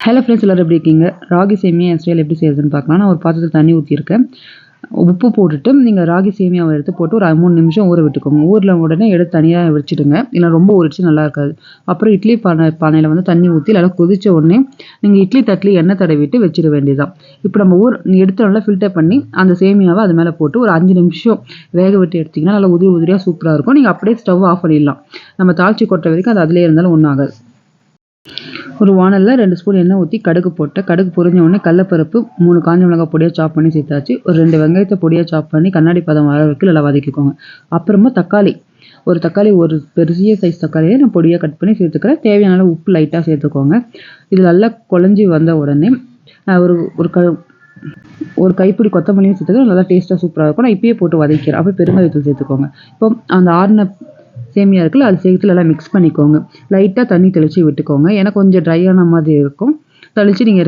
Hello friends, எல்லோரும் எப்படி இருக்கீங்க? ராகி சேமியா என் ஸ்டைல் எப்படி செய்யறதுன்னு பார்க்கலாம். நான் ஒரு பாத்திரத்தில் தண்ணி ஊற்றிருக்கேன். உப்பு போட்டுட்டு நீங்கள் ராகி சேமியாவை எடுத்து போட்டு ஒரு 3 நிமிஷம் ஊற விட்டுக்கோங்க. ஊரில் உடனே எடுத்து தனியாக வச்சுடுங்க. இல்லை ரொம்ப ஊறிச்சு நல்லா இருக்காது. அப்புறம் இட்லி பானையில் வந்து தண்ணி ஊற்றி நல்லா கொதிச்ச உடனே நீங்கள் இட்லி தட்டில் எண்ணெய் தடவிட்டு வச்சிட வேண்டியதான். இப்போ நம்ம எடுத்து நல்லா ஃபில்டர் பண்ணி அந்த சேமியாவை அது மேலே போட்டு ஒரு 5 நிமிஷம் வேக விட்டு எடுத்திங்கன்னா நல்லா உதிரியாக சூப்பராக இருக்கும். நீங்கள் அப்படியே ஸ்டவ் ஆஃப் பண்ணிடலாம். நம்ம தாளிச்சு கொட்ட வரைக்கும் அது அதிலே இருந்தாலும் ஒன்றும் ஆகாது. ஒரு வானலில் 2 ஸ்பூன் எண்ணெய் ஊற்றி கடுகு போட்டு, கடுகு பொரிஞ்ச உடனே கடலப்பருப்பு 3 காஞ்ச மிளகாய் பொடியாக சாப் பண்ணி சேர்த்தாச்சு. ஒரு 2 வெங்காயத்தை பொடியாக சாப் பண்ணி கண்ணாடி பதம் வர வரைக்கும் நல்லா வதக்கிக்கோங்க. அப்புறமா ஒரு தக்காளி ஒரு பெரிய சைஸ் தக்காளியை நான் பொடியாக கட் பண்ணி சேர்த்துக்கிறேன். தேவையான உப்பு லைட்டாக சேர்த்துக்கோங்க. இது நல்லா குழஞ்சி வந்த உடனே ஒரு கைப்பிடி கொத்தமல்லியும் சேர்த்துக்க நல்லா டேஸ்ட்டாக சூப்பராக இருக்கும். நான் இப்பயே போட்டு வதக்கிறேன். அப்போ பெருங்காயத்தூள் சேர்த்துக்கோங்க. இப்போ அந்த ஆறின சேமியா இருக்குல்ல, அது சேர்த்து நல்லா மிக்ஸ் பண்ணிக்கோங்க. லைட்டாக தண்ணி தெளித்து விட்டுக்கோங்க. எனக்கு கொஞ்சம் ட்ரையான மாதிரி இருக்கும். தெளித்து நீங்கள்